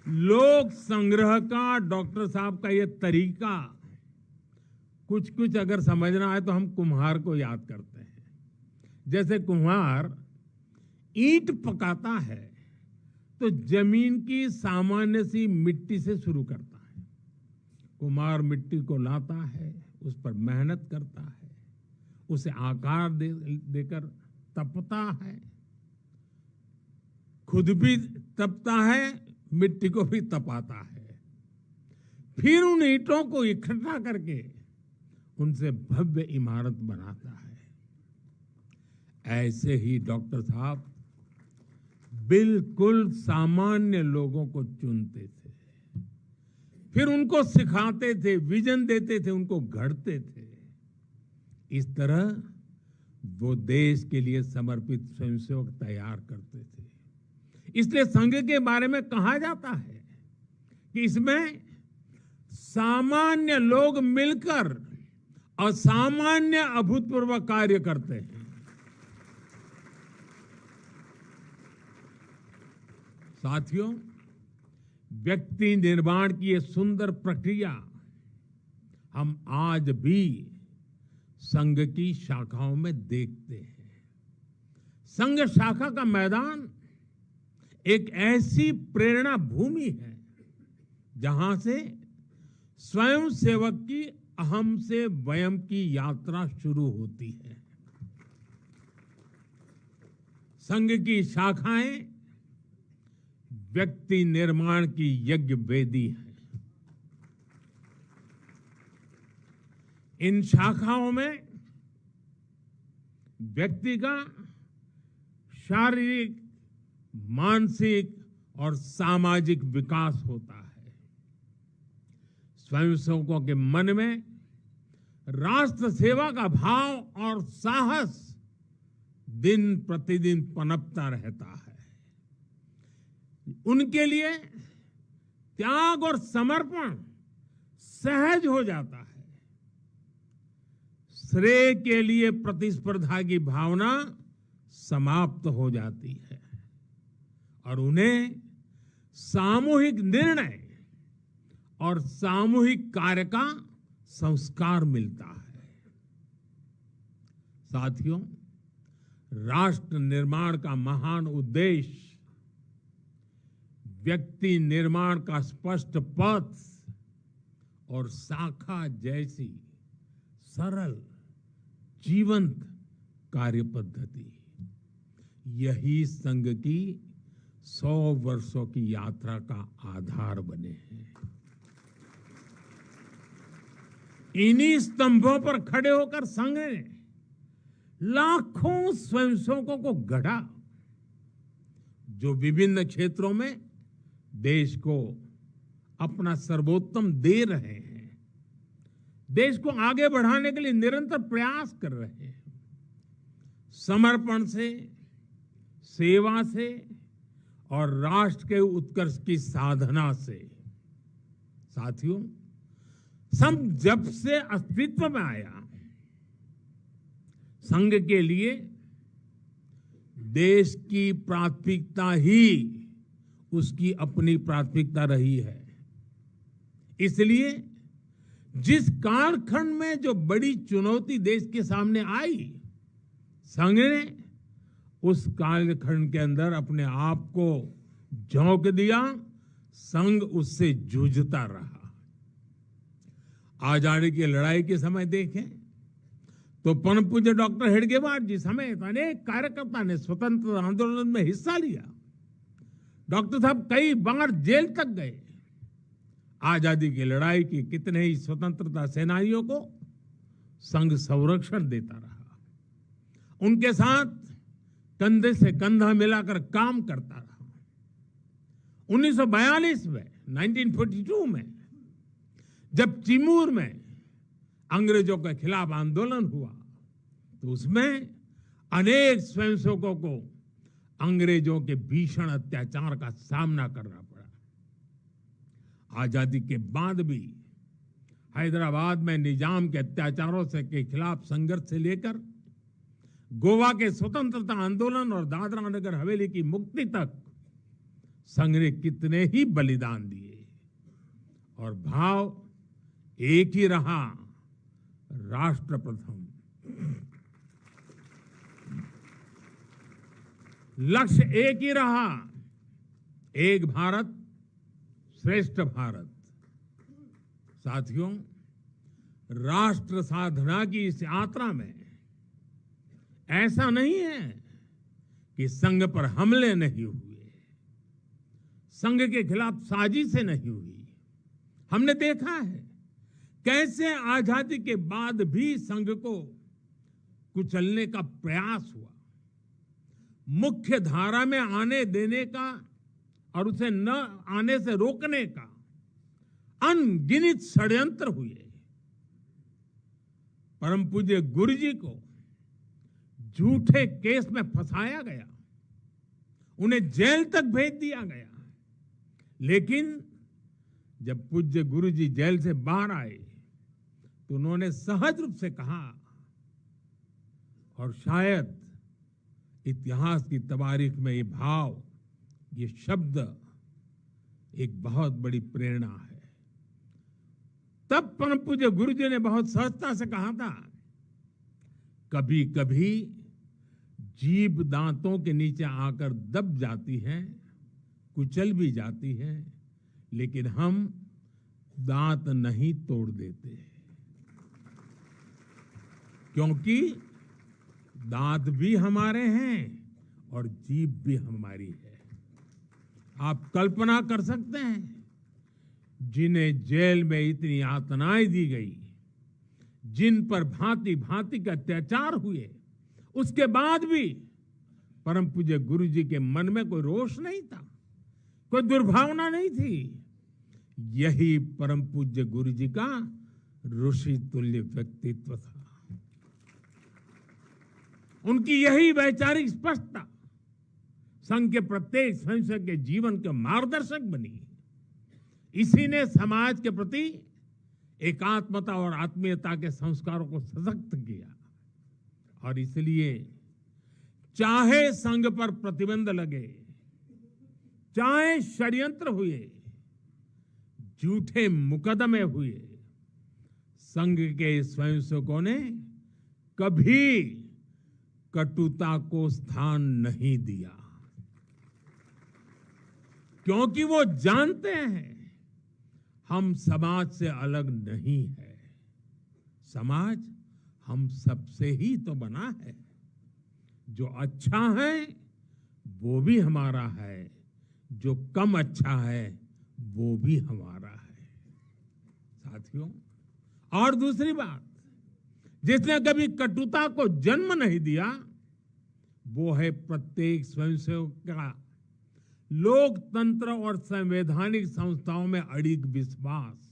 लोक संग्रह का डॉक्टर साहब का ये तरीका कुछ कुछ अगर समझना है तो हम कुम्हार को याद करते हैं। जैसे कुम्हार ईंट पकाता है तो जमीन की सामान्य सी मिट्टी से शुरू करता है। कुम्हार मिट्टी को लाता है, उस पर मेहनत करता है, उसे आकार देकर तपता है, खुद भी तपता है, मिट्टी को भी तपाता है, फिर उन ईंटों को इकट्ठा करके उनसे भव्य इमारत बनाता है। ऐसे ही डॉक्टर साहब बिल्कुल सामान्य लोगों को चुनते थे, फिर उनको सिखाते थे, विजन देते थे, उनको गढ़ते थे। इस तरह वो देश के लिए समर्पित स्वयंसेवक तैयार करते थे। इसलिए संघ के बारे में कहा जाता है कि इसमें सामान्य लोग मिलकर असामान्य अभूतपूर्व कार्य करते हैं। साथियों, व्यक्ति निर्माण की ये सुंदर प्रक्रिया हम आज भी संघ की शाखाओं में देखते हैं। संघ शाखा का मैदान एक ऐसी प्रेरणा भूमि है जहां से स्वयं सेवक की अहम से वयम की यात्रा शुरू होती है। संघ की शाखाएं व्यक्ति निर्माण की यज्ञ वेदी है। इन शाखाओं में व्यक्ति का शारीरिक, मानसिक और सामाजिक विकास होता है। स्वयंसेवकों के मन में राष्ट्र सेवा का भाव और साहस दिन प्रतिदिन पनपता रहता है। उनके लिए त्याग और समर्पण सहज हो जाता है। श्रेय के लिए प्रतिस्पर्धा की भावना समाप्त हो जाती है और उन्हें सामूहिक निर्णय और सामूहिक कार्य का संस्कार मिलता है। साथियों, राष्ट्र निर्माण का महान उद्देश्य व्यक्ति निर्माण का स्पष्ट पथ और शाखा जैसी सरल जीवंत कार्य पद्धति, यही संघ की 100 वर्षों की यात्रा का आधार बने हैं। इन्हीं स्तंभों पर खड़े होकर संघ ने लाखों स्वयंसेवकों को गढ़ा, जो विभिन्न क्षेत्रों में देश को अपना सर्वोत्तम दे रहे हैं, देश को आगे बढ़ाने के लिए निरंतर प्रयास कर रहे हैं। समर्पण से, सेवा से और राष्ट्र के उत्कर्ष की साधना से। साथियों, संघ जब से अस्तित्व में आया, संघ के लिए देश की प्राथमिकता ही उसकी अपनी प्राथमिकता रही है। इसलिए जिस कालखंड में जो बड़ी चुनौती देश के सामने आई, संघ ने उस कालखंड के अंदर अपने आप को झोंक दिया। संघ उससे जूझता रहा। आजादी की लड़ाई के समय देखें तो परम पूज्य डॉक्टर हेडगेवार जी समेत अनेक कार्यकर्ता ने स्वतंत्रता आंदोलन में हिस्सा लिया। डॉक्टर साहब कई बार जेल तक गए। आजादी की लड़ाई की कितने ही स्वतंत्रता सेनानियों को संघ संरक्षण देता रहा, उनके साथ कंधे से कंधा मिलाकर काम करता रहा। 1942 में 1942 में जब चिमूर में अंग्रेजों के खिलाफ आंदोलन हुआ तो उसमें अनेक स्वयंसेवकों को अंग्रेजों के भीषण अत्याचार का सामना करना पड़ा। आजादी के बाद भी हैदराबाद में निजाम के अत्याचारों से के खिलाफ संघर्ष से लेकर गोवा के स्वतंत्रता आंदोलन और दादरा नगर हवेली की मुक्ति तक संघ ने कितने ही बलिदान दिए और भाव एक ही रहा, राष्ट्र प्रथम। लक्ष्य एक ही रहा, एक भारत श्रेष्ठ भारत। साथियों, राष्ट्र साधना की इस यात्रा में ऐसा नहीं है कि संघ पर हमले नहीं हुए, संघ के खिलाफ साजिशें नहीं हुई। हमने देखा है कैसे आजादी के बाद भी संघ को कुचलने का प्रयास हुआ, मुख्य धारा में आने देने का और उसे न आने से रोकने का अनगिनत षड्यंत्र हुए। परम पूज्य गुरु जी को झूठे केस में फंसाया गया, उन्हें जेल तक भेज दिया गया। लेकिन जब पूज्य गुरु जी जेल से बाहर आए तो उन्होंने सहज रूप से कहा, और शायद इतिहास की तवारीख में ये भाव, ये शब्द एक बहुत बड़ी प्रेरणा है। तब परम पूज्य गुरु जी ने बहुत सहजता से कहा था, कभी कभी जीभ दांतों के नीचे आकर दब जाती है, कुचल भी जाती है, लेकिन हम दांत नहीं तोड़ देते, क्योंकि दांत भी हमारे हैं और जीभ भी हमारी है। आप कल्पना कर सकते हैं, जिन्हें जेल में इतनी यातनाएं दी गई, जिन पर भांति भांति के अत्याचार हुए, उसके बाद भी परम पूज्य गुरु जी के मन में कोई रोष नहीं था, कोई दुर्भावना नहीं थी। यही परम पूज्य गुरु जी का ऋषि तुल्य व्यक्तित्व था। उनकी यही वैचारिक स्पष्टता संघ के प्रत्येक स्वयंसेवक के जीवन के मार्गदर्शक बनी। इसी ने समाज के प्रति एकात्मता और आत्मीयता के संस्कारों को सशक्त किया। और इसलिए चाहे संघ पर प्रतिबंध लगे, चाहे षड्यंत्र हुए, झूठे मुकदमे हुए, संघ के स्वयंसेवकों ने कभी कटुता को स्थान नहीं दिया, क्योंकि वो जानते हैं हम समाज से अलग नहीं है। समाज हम सबसे ही तो बना है। जो अच्छा है वो भी हमारा है, जो कम अच्छा है वो भी हमारा है। साथियों, और दूसरी बात, जिसने कभी कटुता को जन्म नहीं दिया, वो है प्रत्येक स्वयंसेवक का लोकतंत्र और संवैधानिक संस्थाओं में अडिग विश्वास।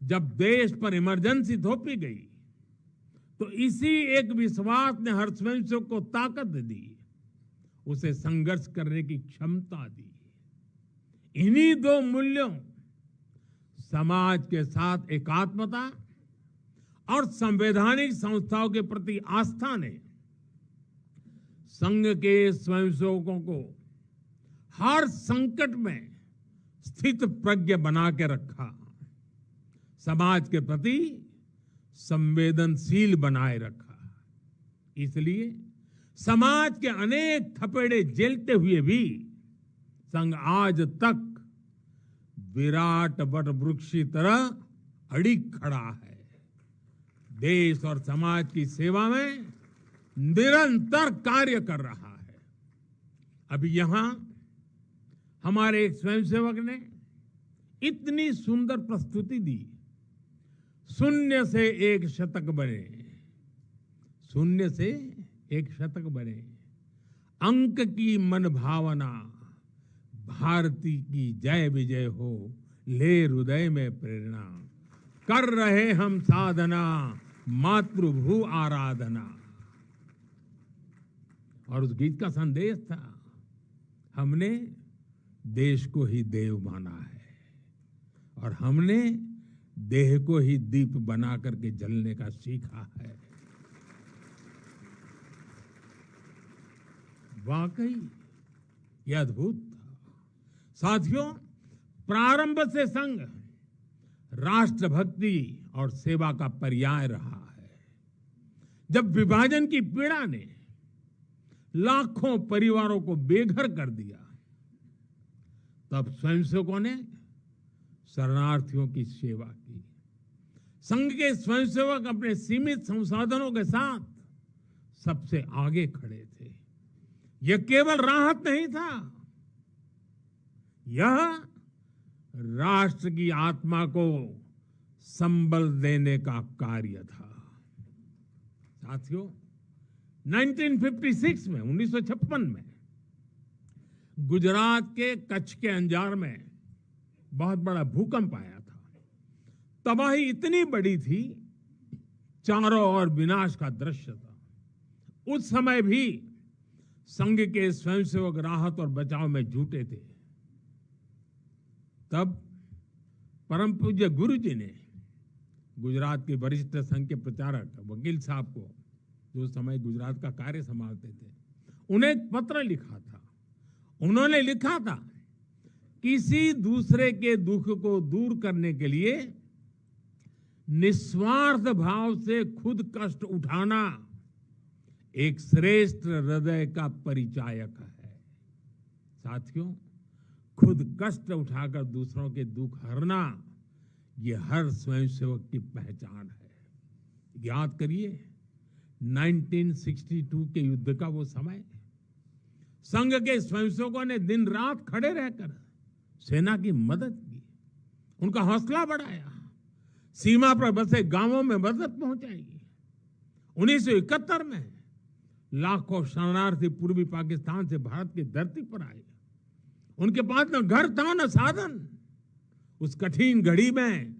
जब देश पर इमरजेंसी थोपी गई तो इसी एक विश्वास ने हर स्वयंसेवक को ताकत दी, उसे संघर्ष करने की क्षमता दी। इन्हीं दो मूल्यों, समाज के साथ एकात्मता और संवैधानिक संस्थाओं के प्रति आस्था ने संघ के स्वयंसेवकों को हर संकट में स्थित प्रज्ञ बना के रखा, समाज के प्रति संवेदनशील बनाए रखा। इसलिए समाज के अनेक थपेड़े झेलते हुए भी संघ आज तक विराट वट वृक्ष की तरह अडिग खड़ा है। देश और समाज की सेवा में निरंतर कार्य कर रहा है। अभी यहां हमारे एक स्वयंसेवक ने इतनी सुंदर प्रस्तुति दी, शून्य से एक शतक बने, शून्य से एक शतक बने, अंक की मन भावना, भारती की जय विजय हो, ले हृदय में प्रेरणा, कर रहे हम साधना, मातृभू आराधना। और उस गीत का संदेश था, हमने देश को ही देव माना है और हमने देह को ही दीप बना करके जलने का सीखा है। वाकई यह अद्भुत था। साथियों, प्रारंभ से संघ राष्ट्रभक्ति और सेवा का पर्याय रहा है। जब विभाजन की पीड़ा ने लाखों परिवारों को बेघर कर दिया, तब स्वयंसेवकों ने शरणार्थियों की सेवा की। संघ के स्वयंसेवक अपने सीमित संसाधनों के साथ सबसे आगे खड़े थे। यह केवल राहत नहीं था, यह राष्ट्र की आत्मा को संबल देने का कार्य था। साथियों, 1956 में 1956 में गुजरात के कच्छ के अंजार में बहुत बड़ा भूकंप आया था। तबाही इतनी बड़ी थी, चारों ओर विनाश का दृश्य था। उस समय भी संघ के स्वयंसेवक राहत और बचाव में जुटे थे। तब परम पूज्य गुरु जी ने गुजरात के वरिष्ठ संघ के प्रचारक वकील साहब को, जो समय गुजरात का कार्य संभालते थे, उन्हें एक पत्र लिखा था। उन्होंने लिखा था, किसी दूसरे के दुख को दूर करने के लिए निस्वार्थ भाव से खुद कष्ट उठाना एक श्रेष्ठ हृदय का परिचायक है। साथियों, खुद कष्ट उठाकर दूसरों के दुख हरना, यह हर स्वयंसेवक की पहचान है। याद करिए 1962 के युद्ध का वो समय, संघ के स्वयंसेवकों ने दिन रात खड़े रहकर सेना की मदद की, उनका हौसला बढ़ाया, सीमा पर बसे गांवों में मदद पहुंचाई। 1971 में लाखों शरणार्थी पूर्वी पाकिस्तान से भारत की धरती पर आए। उनके पास न घर था न साधन। उस कठिन घड़ी में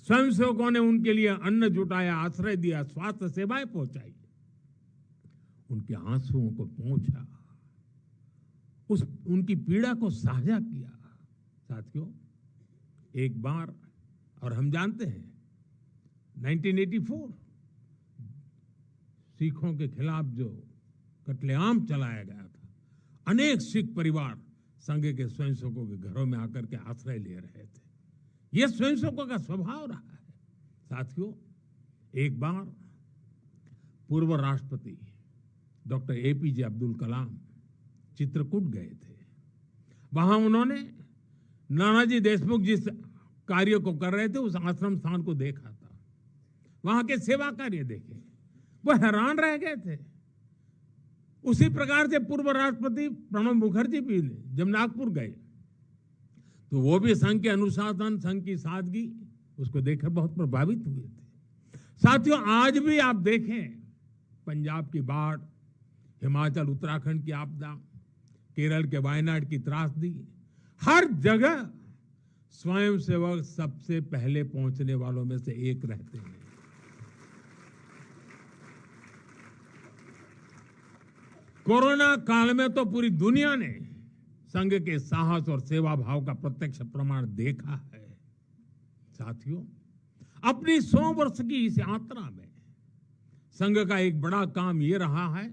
स्वयंसेवकों ने उनके लिए अन्न जुटाया, आश्रय दिया, स्वास्थ्य सेवाएं पहुंचाई, उनके आंसुओं को पहुंचा, उनकी पीड़ा को साझा किया। साथियों, एक बार, और हम जानते हैं 1984 सिखों के खिलाफ जो कत्लेआम चलाया गया था, अनेक सिख परिवार संघ के स्वयंसेवकों के घरों में आकर के आश्रय ले रहे थे। यह स्वयंसेवकों का स्वभाव रहा है। साथियों, एक बार पूर्व राष्ट्रपति डॉक्टर एपीजे अब्दुल कलाम चित्रकूट गए थे। वहां उन्होंने नानाजी देशमुख जिस कार्य को कर रहे थे, उस आश्रम स्थान को देखा था, वहां के सेवा कार्य देखे, वो हैरान रह गए थे। उसी प्रकार से पूर्व राष्ट्रपति प्रणब मुखर्जी भी जब नागपुर गए, तो वो भी संघ के अनुशासन, संघ की सादगी, उसको देखकर बहुत प्रभावित हुए थे। साथियों, आज भी आप देखें, पंजाब की बाढ़, हिमाचल उत्तराखंड की आपदा, केरल के वायनाड की त्रासदी, हर जगह स्वयंसेवक सबसे पहले पहुंचने वालों में से एक रहते हैं। कोरोना काल में तो पूरी दुनिया ने संघ के साहस और सेवा भाव का प्रत्यक्ष प्रमाण देखा है। साथियों, अपनी 100 वर्ष की इस यात्रा में संघ का एक बड़ा काम ये रहा है,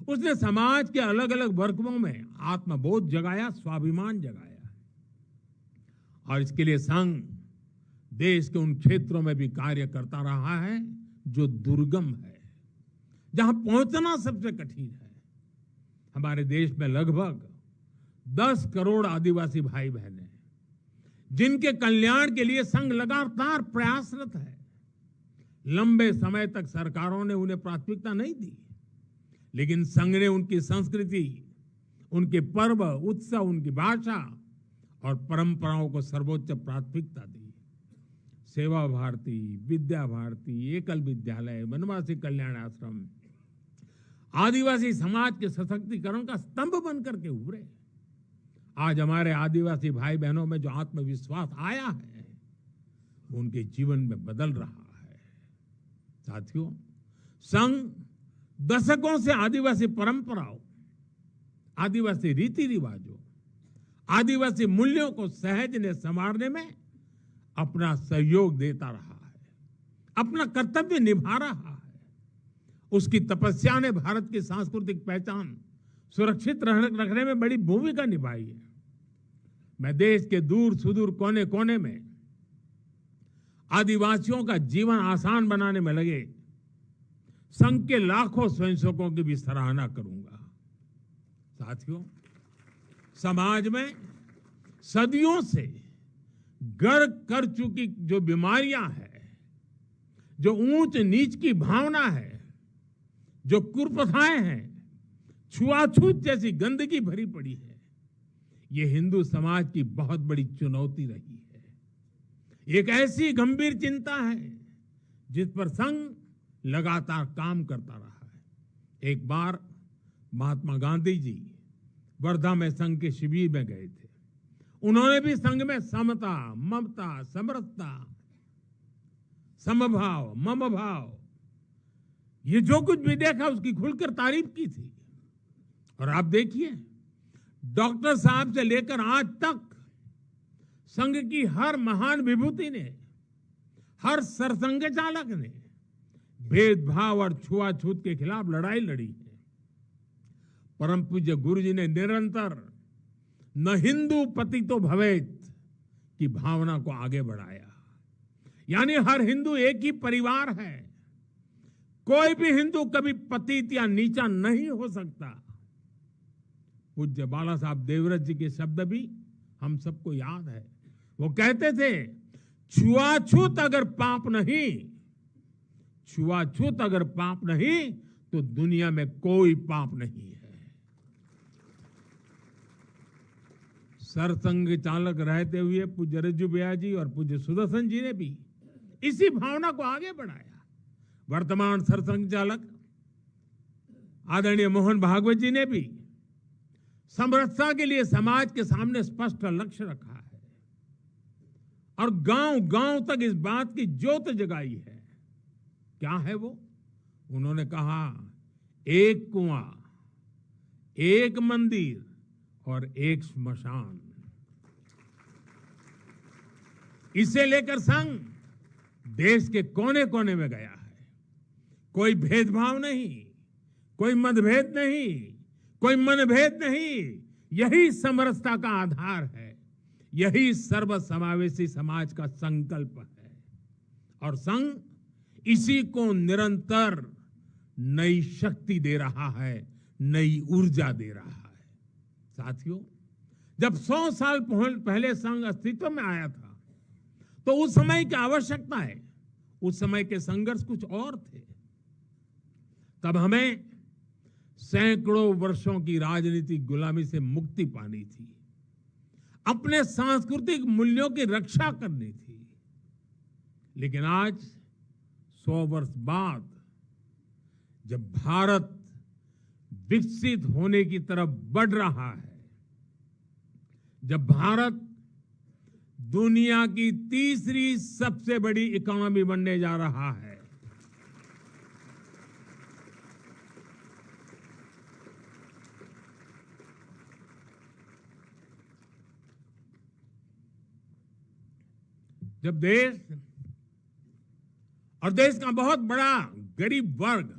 उसने समाज के अलग अलग वर्गों में आत्मबोध जगाया, स्वाभिमान जगाया। और इसके लिए संघ देश के उन क्षेत्रों में भी कार्य करता रहा है जो दुर्गम है, जहां पहुंचना सबसे कठिन है। हमारे देश में लगभग 10 करोड़ आदिवासी भाई बहन हैं, जिनके कल्याण के लिए संघ लगातार प्रयासरत है। लंबे समय तक सरकारों ने उन्हें प्राथमिकता नहीं दी, लेकिन संघ ने उनकी संस्कृति, उनके पर्व, उत्सव, उनकी भाषा और परंपराओं को सर्वोच्च प्राथमिकता दी। सेवा भारती, विद्या भारती, एकल विद्यालय, वनवासी कल्याण आश्रम आदिवासी समाज के सशक्तिकरण का स्तंभ बनकर के उभरे। आज हमारे आदिवासी भाई बहनों में जो आत्मविश्वास आया है, वो उनके जीवन में बदल रहा है। साथियों, संघ दशकों से आदिवासी परंपराओं, आदिवासी रीति रिवाजों, आदिवासी मूल्यों को सहजने संवारने में अपना सहयोग देता रहा है, अपना कर्तव्य निभा रहा है। उसकी तपस्या ने भारत की सांस्कृतिक पहचान सुरक्षित रखने में बड़ी भूमिका निभाई है। मैं देश के दूर सुदूर कोने कोने में आदिवासियों का जीवन आसान बनाने में लगे संघ के लाखों स्वयंसेवकों की भी सराहना करूंगा। साथियों, समाज में सदियों से घर कर चुकी जो बीमारियां हैं, जो ऊंच नीच की भावना है, जो कुप्रथाएं हैं, छुआछूत जैसी गंदगी भरी पड़ी है, ये हिंदू समाज की बहुत बड़ी चुनौती रही है। एक ऐसी गंभीर चिंता है जिस पर संघ लगातार काम करता रहा है। एक बार महात्मा गांधी जी वर्धा में संघ के शिविर में गए थे। उन्होंने भी संघ में समता, ममता, समरसता, समभाव, मम भाव, ये जो कुछ भी देखा उसकी खुलकर तारीफ की थी। और आप देखिए, डॉक्टर साहब से लेकर आज तक संघ की हर महान विभूति ने, हर सरसंघ चालक ने भेदभाव और छुआछूत के खिलाफ लड़ाई लड़ी है। परम पूज्य गुरु जी ने निरंतर न हिंदू पतितो भवेत की भावना को आगे बढ़ाया। यानी हर हिंदू एक ही परिवार है, कोई भी हिंदू कभी पतित या नीचा नहीं हो सकता। पूज्य बाला साहब देवव्रत जी के शब्द भी हम सबको याद है। वो कहते थे, छुआछूत अगर पाप नहीं, छुआछूत अगर पाप नहीं तो दुनिया में कोई पाप नहीं है। सरसंघ चालक रहते हुए पूज्य रज्जू भैया जी और पूज्य सुदर्शन जी ने भी इसी भावना को आगे बढ़ाया। वर्तमान सरसंघ चालक आदरणीय मोहन भागवत जी ने भी समरसता के लिए समाज के सामने स्पष्ट लक्ष्य रखा है और गांव गांव तक इस बात की ज्योत जगाई है। क्या है वो? उन्होंने कहा, एक कुआं, एक मंदिर और एक श्मशान। इसे लेकर संघ देश के कोने कोने में गया है। कोई भेदभाव नहीं, कोई मतभेद नहीं, कोई मनभेद नहीं। यही समरसता का आधार है, यही सर्वसमावेशी समाज का संकल्प है। और संघ इसी को निरंतर नई शक्ति दे रहा है, नई ऊर्जा दे रहा है। साथियों, जब 100 साल पहले संघ अस्तित्व में आया था तो उस समय की आवश्यकताएं, उस समय के संघर्ष कुछ और थे। तब हमें सैकड़ों वर्षों की राजनीतिक गुलामी से मुक्ति पानी थी, अपने सांस्कृतिक मूल्यों की रक्षा करनी थी। लेकिन आज 100 वर्ष बाद जब भारत विकसित होने की तरफ बढ़ रहा है, जब भारत दुनिया की तीसरी सबसे बड़ी इकोनॉमी बनने जा रहा है, जब देश और देश का बहुत बड़ा गरीब वर्ग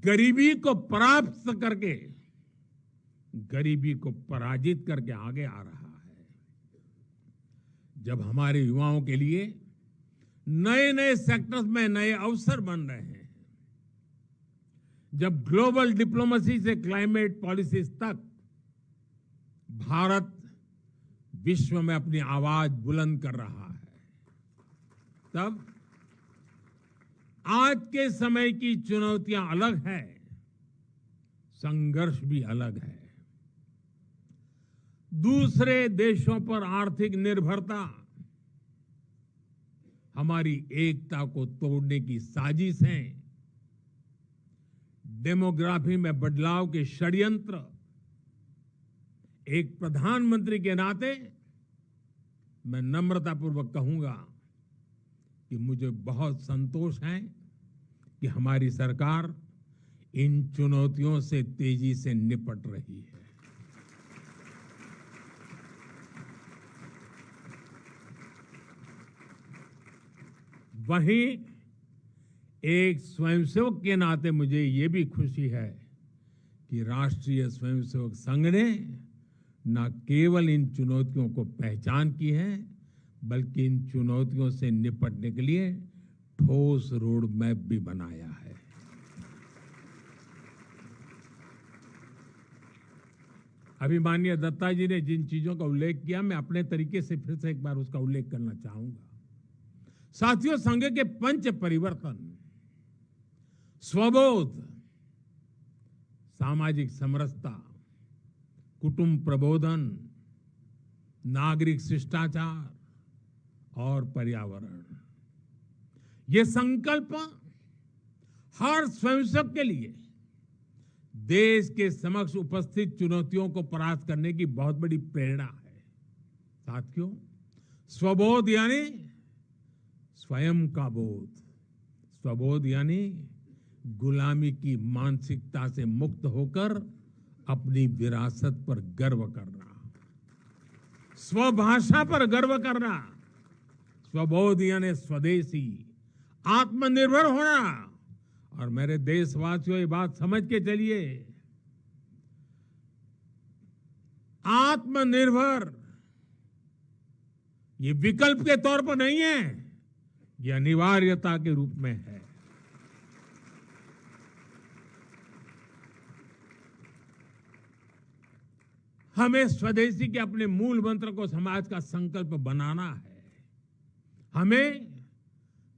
गरीबी को परास्त करके, गरीबी को पराजित करके आगे आ रहा है, जब हमारे युवाओं के लिए नए नए सेक्टर्स में नए अवसर बन रहे हैं, जब ग्लोबल डिप्लोमेसी से क्लाइमेट पॉलिसीज तक भारत विश्व में अपनी आवाज बुलंद कर रहा है, तब आज के समय की चुनौतियां अलग है, संघर्ष भी अलग है। दूसरे देशों पर आर्थिक निर्भरता हमारी एकता को तोड़ने की साजिश है। डेमोग्राफी में बदलाव के षड्यंत्र। एक प्रधानमंत्री के नाते मैं नम्रतापूर्वक कहूंगा कि मुझे बहुत संतोष है कि हमारी सरकार इन चुनौतियों से तेजी से निपट रही है। वहीं एक स्वयंसेवक के नाते मुझे ये भी खुशी है कि राष्ट्रीय स्वयंसेवक संघ ने न केवल इन चुनौतियों को पहचान की है, बल्कि इन चुनौतियों से निपटने के लिए ठोस रोड मैप भी बनाया है। अभी माननीय दत्ता जी ने जिन चीजों का उल्लेख किया, मैं अपने तरीके से फिर से एक बार उसका उल्लेख करना चाहूंगा। साथियों, संघ के पंच परिवर्तन, स्वबोध, सामाजिक समरसता, कुटुंब प्रबोधन, नागरिक शिष्टाचार और पर्यावरण, ये संकल्प हर स्वयंसेवक के लिए देश के समक्ष उपस्थित चुनौतियों को परास्त करने की बहुत बड़ी प्रेरणा है। साथियों, स्वबोध यानी स्वयं का बोध, स्वबोध यानी गुलामी की मानसिकता से मुक्त होकर अपनी विरासत पर गर्व करना, स्वभाषा पर गर्व करना। स्वबोध यानी स्वदेशी, आत्मनिर्भर होना। और मेरे देशवासियों, ये बात समझ के चलिए, आत्मनिर्भर ये विकल्प के तौर पर नहीं है, ये अनिवार्यता के रूप में है। हमें स्वदेशी के अपने मूल मंत्र को समाज का संकल्प बनाना है। हमें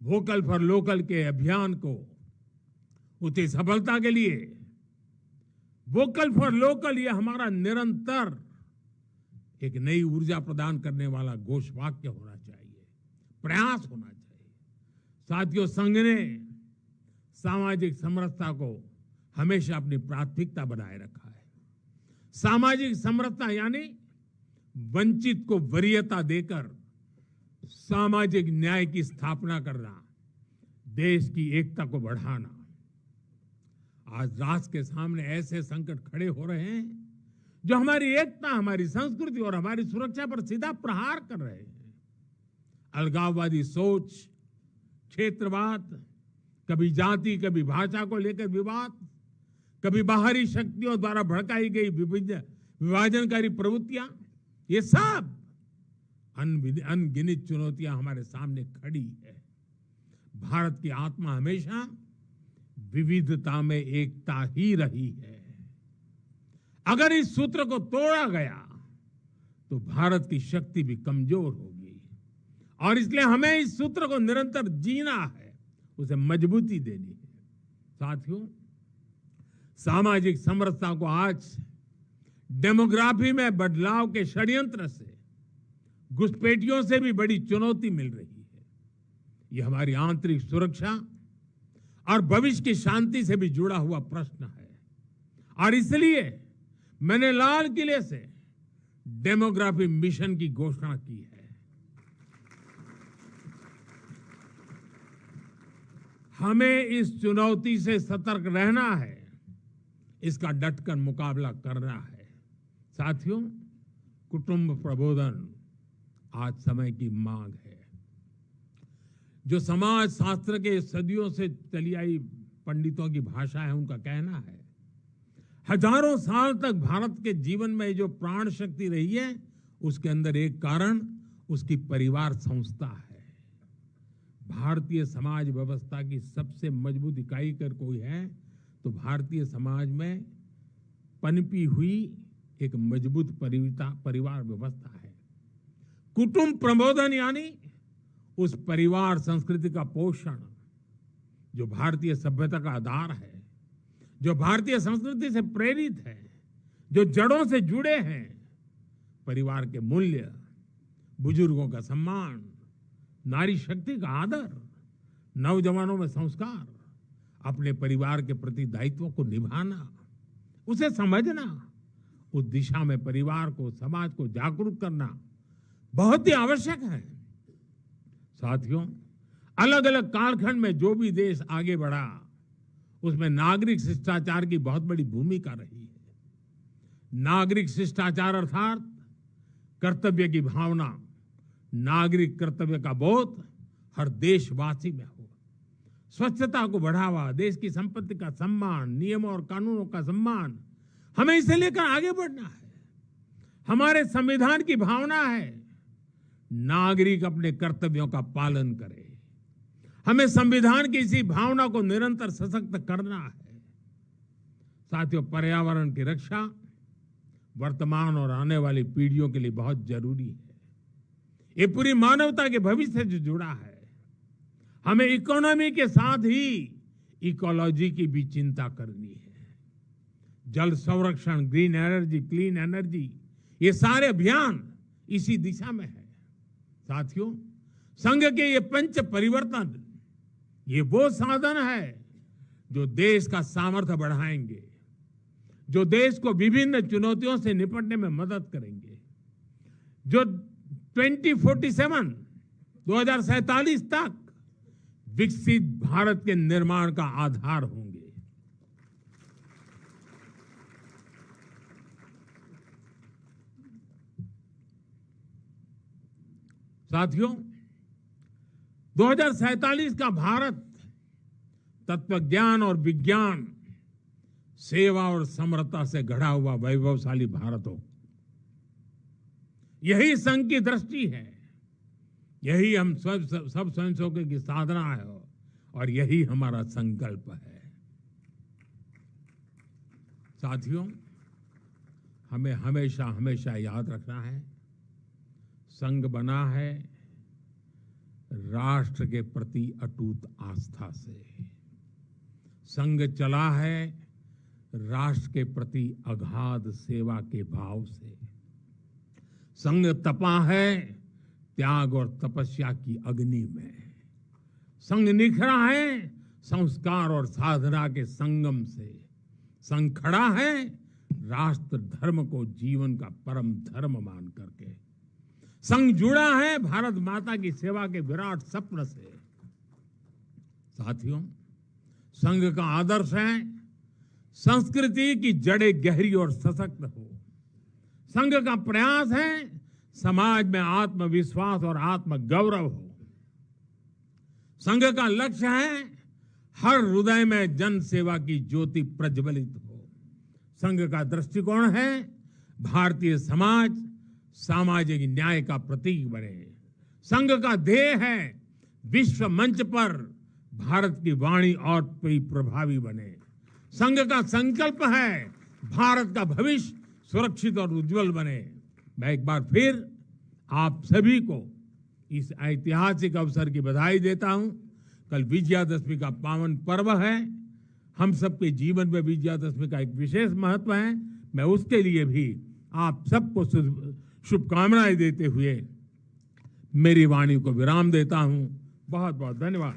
वोकल फॉर लोकल के अभियान को उसकी सफलता के लिए वोकल फॉर लोकल ये हमारा निरंतर एक नई ऊर्जा प्रदान करने वाला घोषवाक्य होना चाहिए, प्रयास होना चाहिए। साथियों, संघ ने सामाजिक समरसता को हमेशा अपनी प्राथमिकता बनाए रखा है। सामाजिक समरसता यानी वंचित को वरीयता देकर सामाजिक न्याय की स्थापना करना, देश की एकता को बढ़ाना। आज राष्ट्र के सामने ऐसे संकट खड़े हो रहे हैं जो हमारी एकता, हमारी संस्कृति और हमारी सुरक्षा पर सीधा प्रहार कर रहे हैं। अलगाववादी सोच, क्षेत्रवाद, कभी जाति, कभी भाषा को लेकर विवाद, कभी बाहरी शक्तियों द्वारा भड़काई गई विभाजनकारी प्रवृत्तियां, ये सब अनगिनत चुनौतियां हमारे सामने खड़ी है। भारत की आत्मा हमेशा विविधता में एकता ही रही है। अगर इस सूत्र को तोड़ा गया तो भारत की शक्ति भी कमजोर होगी, और इसलिए हमें इस सूत्र को निरंतर जीना है, उसे मजबूती देनी है। साथियों, सामाजिक समरसता को आज डेमोग्राफी में बदलाव के षड्यंत्र से, घुसपैठियों से भी बड़ी चुनौती मिल रही है। यह हमारी आंतरिक सुरक्षा और भविष्य की शांति से भी जुड़ा हुआ प्रश्न है। और इसलिए मैंने लाल किले से डेमोग्राफी मिशन की घोषणा की है। हमें इस चुनौती से सतर्क रहना है, इसका डटकर मुकाबला करना है। साथियों, कुटुंब प्रबोधन आज समय की मांग है। जो समाज शास्त्र के सदियों से चली आई पंडितों की भाषा है, उनका कहना है, हजारों साल तक भारत के जीवन में जो प्राण शक्ति रही है, उसके अंदर एक कारण उसकी परिवार संस्था है। भारतीय समाज व्यवस्था की सबसे मजबूत इकाई अगर कोई है तो भारतीय समाज में पनपी हुई एक मजबूत परिवार व्यवस्था है। कुटुंब प्रबोधन यानी उस परिवार संस्कृति का पोषण जो भारतीय सभ्यता का आधार है, जो भारतीय संस्कृति से प्रेरित है, जो जड़ों से जुड़े हैं। परिवार के मूल्य, बुजुर्गों का सम्मान, नारी शक्ति का आदर, नौजवानों में संस्कार, अपने परिवार के प्रति दायित्वों को निभाना, उसे समझना, उस दिशा में परिवार को, समाज को जागरूक करना बहुत ही आवश्यक है। साथियों, अलग अलग कालखंड में जो भी देश आगे बढ़ा, उसमें नागरिक शिष्टाचार की बहुत बड़ी भूमिका रही है। नागरिक शिष्टाचार अर्थात कर्तव्य की भावना, नागरिक कर्तव्य का बोध हर देशवासी में हो। स्वच्छता को बढ़ावा, देश की संपत्ति का सम्मान, नियमों और कानूनों का सम्मान, हमें इसे लेकर आगे बढ़ना है। हमारे संविधान की भावना है नागरिक अपने कर्तव्यों का पालन करे। हमें संविधान की इसी भावना को निरंतर सशक्त करना है। साथियों, पर्यावरण की रक्षा वर्तमान और आने वाली पीढ़ियों के लिए बहुत जरूरी है। ये पूरी मानवता के भविष्य से जुड़ा है। हमें इकोनॉमी के साथ ही इकोलॉजी की भी चिंता करनी है। जल संरक्षण, ग्रीन एनर्जी, क्लीन एनर्जी, ये सारे अभियान इसी दिशा में है। साथियों, संघ के ये पंच परिवर्तन, ये वो साधन है जो देश का सामर्थ्य बढ़ाएंगे, जो देश को विभिन्न चुनौतियों से निपटने में मदद करेंगे, जो 2047 तक विकसित भारत के निर्माण का आधार होंगे। साथियों, 2047 का भारत तत्वज्ञान और विज्ञान, सेवा और समरसता से गढ़ा हुआ वैभवशाली भारत हो। यही संघ की दृष्टि है, यही हम सब स्वयंसेवकों की साधना है और यही हमारा संकल्प है। साथियों, हमें हमेशा हमेशा याद रखना है, संघ बना है राष्ट्र के प्रति अटूट आस्था से। संघ चला है राष्ट्र के प्रति अगाध सेवा के भाव से। संघ तपा है त्याग और तपस्या की अग्नि में। संघ निखरा है संस्कार और साधना के संगम से। संघ खड़ा है राष्ट्र धर्म को जीवन का परम धर्म मान करके। संघ जुड़ा है भारत माता की सेवा के विराट स्वप्न से। साथियों, संघ का आदर्श है संस्कृति की जड़ें गहरी और सशक्त हो। संघ का प्रयास है समाज में आत्मविश्वास और आत्मगौरव हो। संघ का लक्ष्य है हर हृदय में जन सेवा की ज्योति प्रज्वलित हो। संघ का दृष्टिकोण है भारतीय समाज सामाजिक न्याय का प्रतीक बने। संघ का ध्येय है विश्व मंच पर भारत की वाणी और भी प्रभावी बने। संघ का संकल्प है भारत का भविष्य सुरक्षित और उज्जवल बने। मैं एक बार फिर आप सभी को इस ऐतिहासिक अवसर की बधाई देता हूं। कल विजयादशमी का पावन पर्व है। हम सबके जीवन में विजयादशमी का एक विशेष महत्व है। मैं उसके लिए भी आप सबको शुभकामनाएं देते हुए मेरी वाणी को विराम देता हूं। बहुत बहुत धन्यवाद।